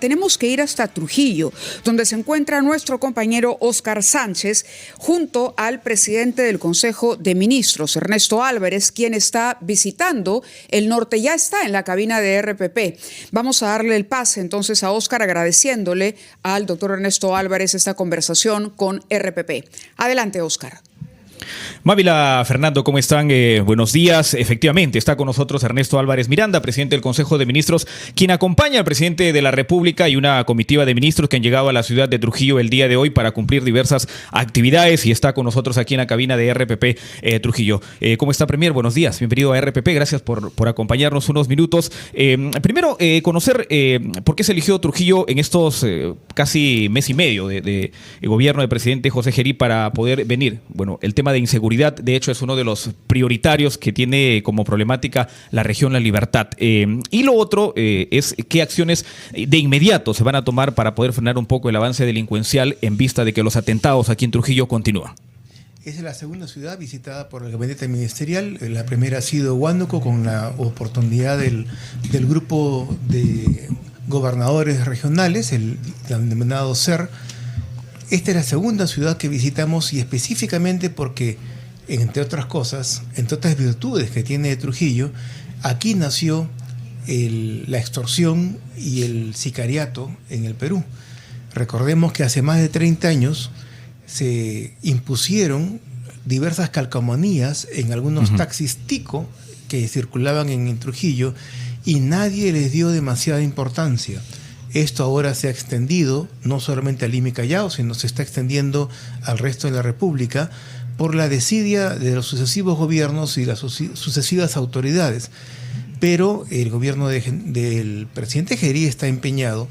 tenemos que ir hasta Trujillo, donde se encuentra nuestro compañero Óscar Sánchez, junto al presidente del Consejo de Ministros, Ernesto Álvarez, quien está visitando el norte, ya está en la cabina de RPP. Vamos a darle el pase entonces a Óscar, agradeciéndole al doctor Ernesto Álvarez esta conversación con RPP. Adelante, Óscar. Mávila, Fernando, ¿cómo están? Buenos días. Efectivamente, está con nosotros Ernesto Álvarez Miranda, presidente del Consejo de Ministros, quien acompaña al presidente de la República y una comitiva de ministros que han llegado a la ciudad de Trujillo el día de hoy para cumplir diversas actividades y está con nosotros aquí en la cabina de RPP Trujillo. ¿Cómo está, Premier? Buenos días. Bienvenido a RPP. Gracias por acompañarnos unos minutos. Primero, conocer por qué se eligió Trujillo en estos casi mes y medio de gobierno del presidente José Gerí para poder venir. Bueno, el tema de inseguridad, de hecho, es uno de los prioritarios que tiene como problemática la región La Libertad. Y lo otro es qué acciones de inmediato se van a tomar para poder frenar un poco el avance delincuencial en vista de que los atentados aquí en Trujillo continúan. Es la segunda ciudad visitada por el gabinete ministerial. La primera ha sido Huánuco, con la oportunidad del grupo de gobernadores regionales, el denominado CER. Esta es la segunda ciudad que visitamos y específicamente porque, entre otras cosas, entre otras virtudes que tiene Trujillo, aquí nació la extorsión y el sicariato en el Perú. Recordemos que hace más de 30 años se impusieron diversas calcomanías en algunos taxis tico que circulaban en Trujillo y nadie les dio demasiada importancia. Esto ahora se ha extendido no solamente a Lima y Callao, sino se está extendiendo al resto de la República por la desidia de los sucesivos gobiernos y las sucesivas autoridades. Pero el gobierno del presidente Gerí está empeñado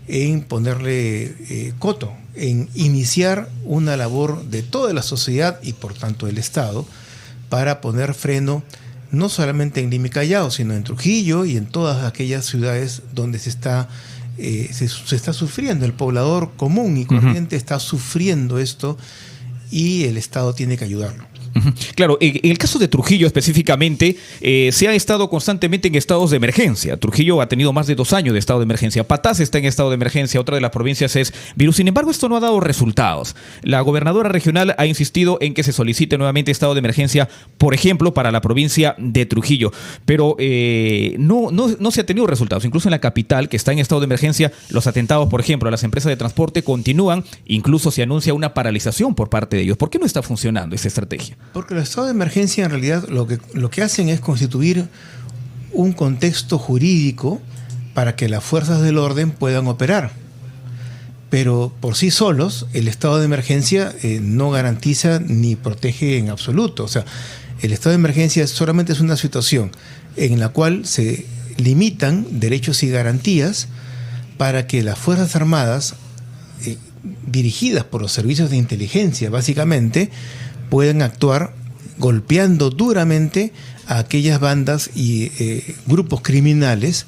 en ponerle coto, en iniciar una labor de toda la sociedad y por tanto del Estado para poner freno no solamente en Lima y Callao, sino en Trujillo y en todas aquellas ciudades donde se está sufriendo. El poblador común y corriente está sufriendo esto y el Estado tiene que ayudarlo. Claro, en el caso de Trujillo específicamente, se ha estado constantemente en estados de emergencia. Trujillo ha tenido más de 2 años de estado de emergencia. Patás está en estado de emergencia, otra de las provincias es Virú. Sin embargo, esto no ha dado resultados. La gobernadora regional ha insistido en que se solicite nuevamente estado de emergencia, por ejemplo, para la provincia de Trujillo. Pero no se ha tenido resultados. Incluso en la capital, que está en estado de emergencia, los atentados, por ejemplo, a las empresas de transporte continúan. Incluso se anuncia una paralización por parte de ellos. ¿Por qué no está funcionando esa estrategia? Porque los estados de emergencia en realidad lo que hacen es constituir un contexto jurídico para que las fuerzas del orden puedan operar. Pero por sí solos el estado de emergencia no garantiza ni protege en absoluto. O sea, el estado de emergencia solamente es una situación en la cual se limitan derechos y garantías para que las Fuerzas Armadas, dirigidas por los servicios de inteligencia básicamente, pueden actuar golpeando duramente a aquellas bandas y grupos criminales,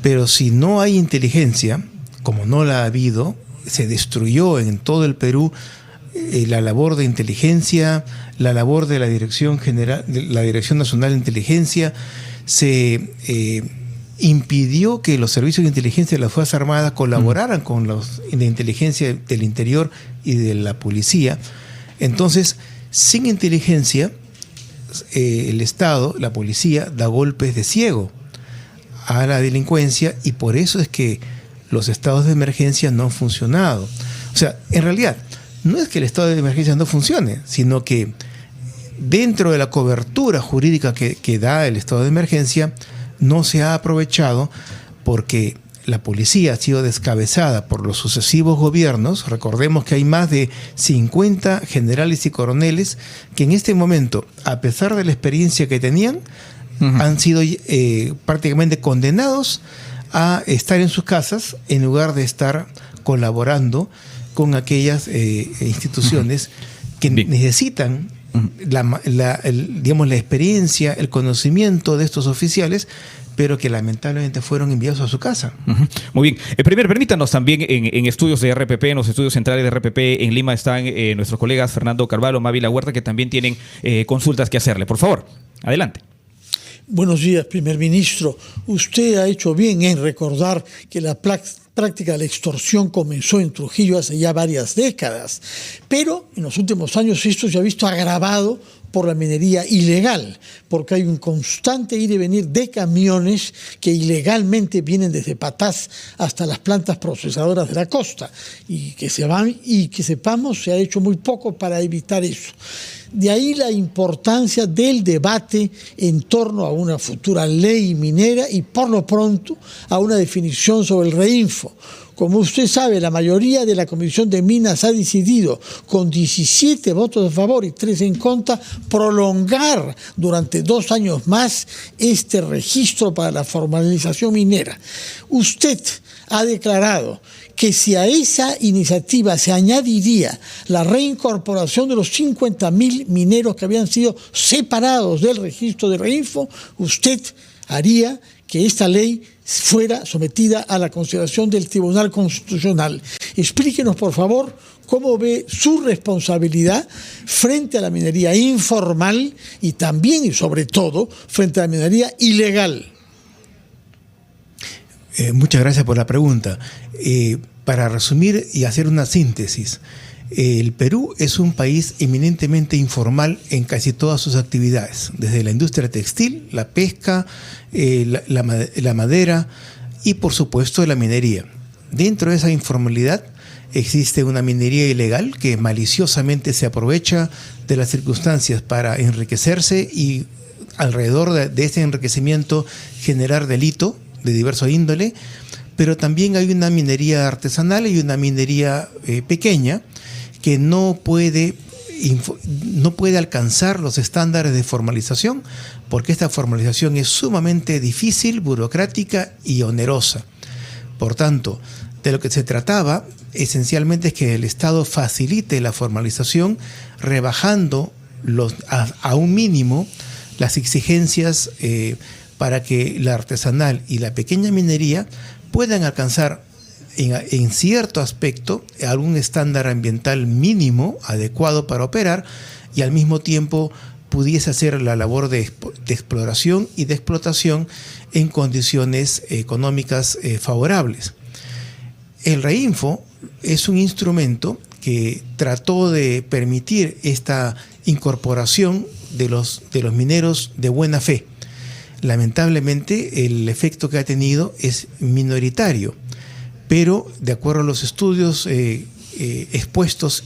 pero si no hay inteligencia, como no la ha habido, se destruyó en todo el Perú la labor de inteligencia, la labor de la Dirección General, de la Dirección Nacional de Inteligencia, se impidió que los servicios de inteligencia de las Fuerzas Armadas colaboraran con los de inteligencia del interior y de la policía. Entonces, sin inteligencia, el Estado, la policía, da golpes de ciego a la delincuencia y por eso es que los estados de emergencia no han funcionado. O sea, en realidad, no es que el estado de emergencia no funcione, sino que dentro de la cobertura jurídica que da el estado de emergencia, no se ha aprovechado porque la policía ha sido descabezada por los sucesivos gobiernos. Recordemos que hay más de 50 generales y coroneles que en este momento, a pesar de la experiencia que tenían, han sido prácticamente condenados a estar en sus casas en lugar de estar colaborando con aquellas instituciones que necesitan la experiencia, el conocimiento de estos oficiales, pero que lamentablemente fueron enviados a su casa. Muy bien. Primero, permítanos también en estudios de RPP, en los estudios centrales de RPP en Lima están nuestros colegas Fernando Carvalho, Mávila Huerta, que también tienen consultas que hacerle. Por favor, adelante. Buenos días, primer ministro. Usted ha hecho bien en recordar que la práctica de la extorsión comenzó en Trujillo hace ya varias décadas, pero en los últimos años esto se ha visto agravado por la minería ilegal, porque hay un constante ir y venir de camiones que ilegalmente vienen desde Patás hasta las plantas procesadoras de la costa, y que sepamos, se ha hecho muy poco para evitar eso. De ahí la importancia del debate en torno a una futura ley minera y por lo pronto a una definición sobre el reinfo. Como usted sabe, la mayoría de la Comisión de Minas ha decidido, con 17 votos a favor y 3 en contra, prolongar durante 2 años más este registro para la formalización minera. Usted ha declarado que si a esa iniciativa se añadiría la reincorporación de los 50.000 mineros que habían sido separados del registro de Reinfo, usted haría que esta ley fuera sometida a la consideración del Tribunal Constitucional. Explíquenos, por favor, cómo ve su responsabilidad frente a la minería informal y también y sobre todo frente a la minería ilegal. Muchas gracias por la pregunta. Para resumir y hacer una síntesis, el Perú es un país eminentemente informal en casi todas sus actividades, desde la industria textil, la pesca, la madera y por supuesto la minería. Dentro de esa informalidad existe una minería ilegal que maliciosamente se aprovecha de las circunstancias para enriquecerse y alrededor de ese enriquecimiento generar delito de diverso índole, pero también hay una minería artesanal y una minería pequeña que no puede alcanzar los estándares de formalización, porque esta formalización es sumamente difícil, burocrática y onerosa. Por tanto, de lo que se trataba esencialmente es que el Estado facilite la formalización, rebajando a un mínimo las exigencias para que la artesanal y la pequeña minería puedan alcanzar en cierto aspecto algún estándar ambiental mínimo adecuado para operar y al mismo tiempo pudiese hacer la labor de exploración y de explotación en condiciones económicas favorables. El Reinfo es un instrumento que trató de permitir esta incorporación de los mineros de buena fe. Lamentablemente, el efecto que ha tenido es minoritario, pero de acuerdo a los estudios expuestos,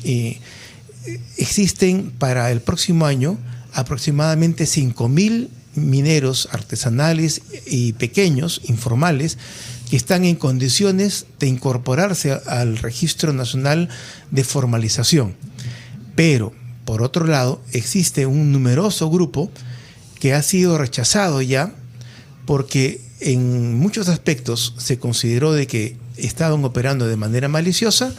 existen para el próximo año aproximadamente 5.000 mineros artesanales y pequeños, informales, que están en condiciones de incorporarse al Registro Nacional de Formalización. Pero, por otro lado, existe un numeroso grupo que ha sido rechazado ya porque en muchos aspectos se consideró de que estaban operando de manera maliciosa,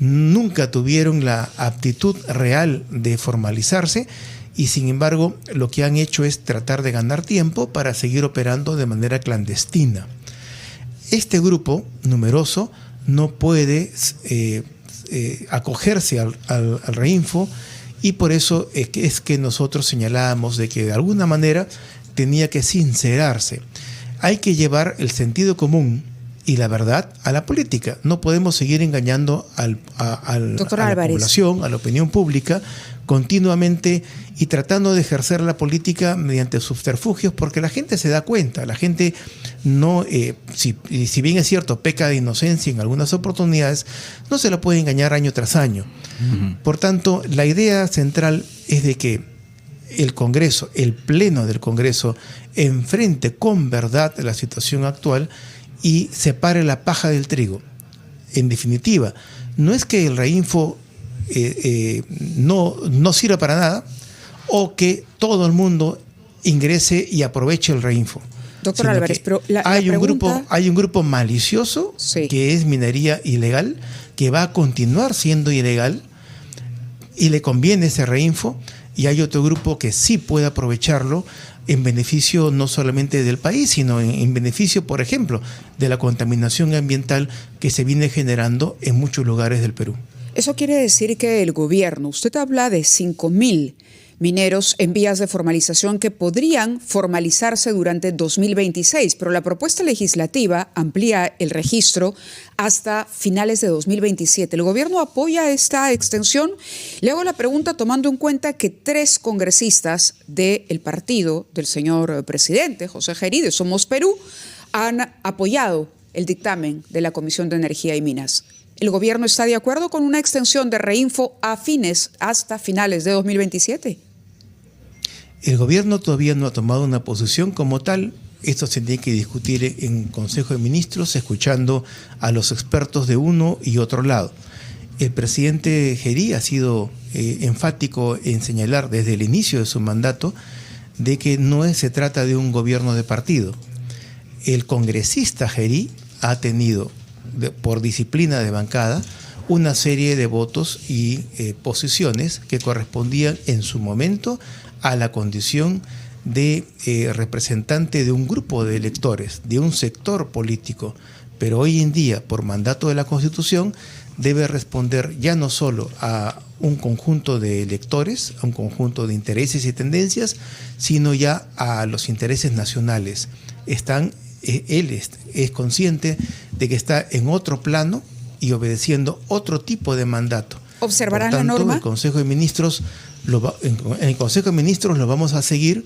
nunca tuvieron la aptitud real de formalizarse y sin embargo lo que han hecho es tratar de ganar tiempo para seguir operando de manera clandestina. Este grupo numeroso no puede acogerse al Reinfo y por eso es que nosotros señalábamos de que de alguna manera tenía que sincerarse. Hay que llevar el sentido común y la verdad a la política. No podemos seguir engañando a la población, a la opinión pública, continuamente y tratando de ejercer la política mediante subterfugios, porque la gente se da cuenta, la gente no, si bien es cierto, peca de inocencia en algunas oportunidades, no se la puede engañar año tras año. Uh-huh. Por tanto, la idea central es de que el Congreso, el Pleno del Congreso, enfrente con verdad la situación actual y separe la paja del trigo. En definitiva, no es que el Reinfo no sirva para nada o que todo el mundo ingrese y aproveche el Reinfo. Doctor Álvarez, pero hay un grupo malicioso, sí, que es minería ilegal, que va a continuar siendo ilegal y le conviene ese Reinfo, y hay otro grupo que sí puede aprovecharlo en beneficio no solamente del país, sino en beneficio, por ejemplo, de la contaminación ambiental que se viene generando en muchos lugares del Perú. Eso quiere decir que el gobierno, usted habla de 5.000 mineros en vías de formalización que podrían formalizarse durante 2026, pero la propuesta legislativa amplía el registro hasta finales de 2027. ¿El gobierno apoya esta extensión? Le hago la pregunta tomando en cuenta que 3 congresistas del partido del señor presidente, José Gerí, de Somos Perú, han apoyado el dictamen de la Comisión de Energía y Minas. ¿El gobierno está de acuerdo con una extensión de Reinfo hasta finales de 2027? El gobierno todavía no ha tomado una posición como tal. Esto se tiene que discutir en Consejo de Ministros, escuchando a los expertos de uno y otro lado. El presidente Gerí ha sido enfático en señalar desde el inicio de su mandato de que no se trata de un gobierno de partido. El congresista Gerí ha tenido, por disciplina de bancada, una serie de votos y posiciones que correspondían en su momento a la condición de representante de un grupo de electores, de un sector político, pero hoy en día, por mandato de la Constitución, debe responder ya no solo a un conjunto de electores, a un conjunto de intereses y tendencias, sino ya a los intereses nacionales. Él es consciente de que está en otro plano y obedeciendo otro tipo de mandato. ¿Observarán Por tanto, la norma? En el Consejo de Ministros lo vamos a seguir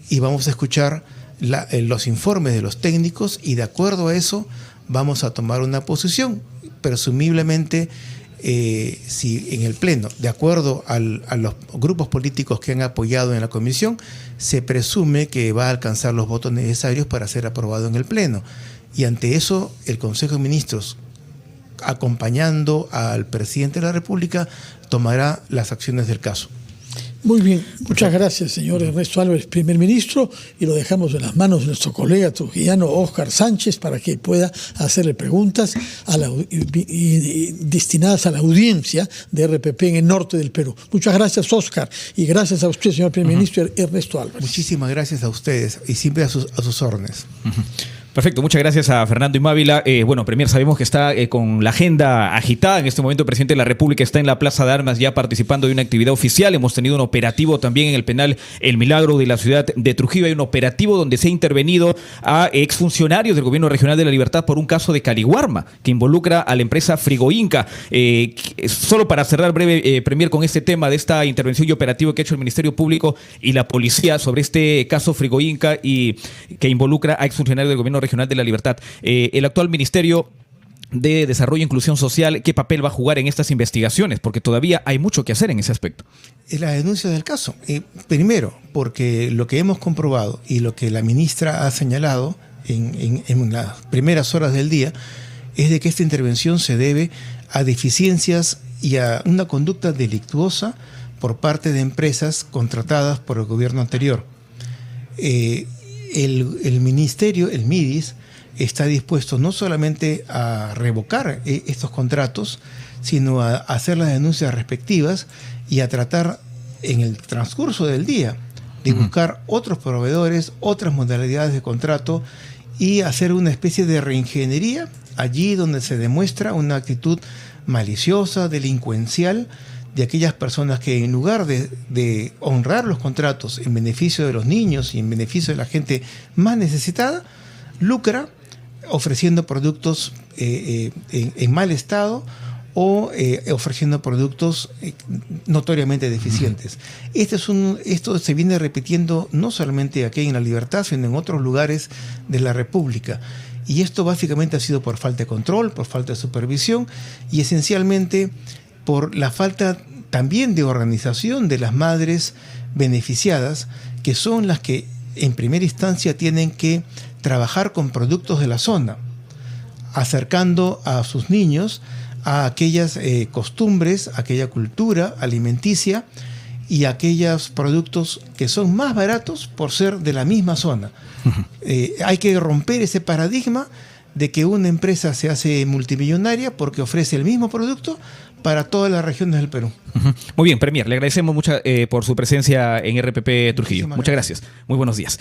y vamos a escuchar los informes de los técnicos y de acuerdo a eso vamos a tomar una posición. Presumiblemente, si en el Pleno, de acuerdo a los grupos políticos que han apoyado en la comisión, se presume que va a alcanzar los votos necesarios para ser aprobado en el Pleno. Y ante eso, el Consejo de Ministros, acompañando al presidente de la República, tomará las acciones del caso. Muy bien, muchas gracias, señor Ernesto Álvarez, primer ministro, y lo dejamos en las manos de nuestro colega trujillano Óscar Sánchez para que pueda hacerle preguntas destinadas a la audiencia de RPP en el norte del Perú. Muchas gracias, Óscar, y gracias a usted, señor primer ministro Ernesto Álvarez. Muchísimas gracias a ustedes y siempre a sus órdenes. Perfecto, muchas gracias a Fernando Imávila. Premier, sabemos que está con la agenda agitada. En este momento el presidente de la República está en la Plaza de Armas ya participando de una actividad oficial. Hemos tenido un operativo también en el penal El Milagro de la ciudad de Trujillo. Hay un operativo donde se ha intervenido a exfuncionarios del Gobierno Regional de la Libertad por un caso de Caliwarma que involucra a la empresa Frigoinca. Solo para cerrar breve, Premier, con este tema de esta intervención y operativo que ha hecho el Ministerio Público y la policía sobre este caso Frigoinca y que involucra a exfuncionarios del Gobierno Regional de la Libertad. El actual Ministerio de Desarrollo e Inclusión Social, ¿qué papel va a jugar en estas investigaciones? Porque todavía hay mucho que hacer en ese aspecto. Es la denuncia del caso. Primero, porque lo que hemos comprobado y lo que la ministra ha señalado en las primeras horas del día es de que esta intervención se debe a deficiencias y a una conducta delictuosa por parte de empresas contratadas por el gobierno anterior. El ministerio, el MIDIS, está dispuesto no solamente a revocar estos contratos, sino a hacer las denuncias respectivas y a tratar en el transcurso del día de buscar otros proveedores, otras modalidades de contrato y hacer una especie de reingeniería allí donde se demuestra una actitud maliciosa, delincuencial, de aquellas personas que en lugar de honrar los contratos en beneficio de los niños y en beneficio de la gente más necesitada, lucra ofreciendo productos en mal estado o ofreciendo productos notoriamente deficientes. Esto se viene repitiendo no solamente aquí en La Libertad, sino en otros lugares de la República. Y esto básicamente ha sido por falta de control, por falta de supervisión y esencialmente por la falta también de organización de las madres beneficiadas, que son las que en primera instancia tienen que trabajar con productos de la zona, acercando a sus niños a aquellas costumbres, aquella cultura alimenticia y aquellos productos que son más baratos por ser de la misma zona. Hay que romper ese paradigma de que una empresa se hace multimillonaria porque ofrece el mismo producto para todas las regiones del Perú. Muy bien, Premier, le agradecemos mucho por su presencia en RPP Trujillo. Muchas gracias. Muy buenos días.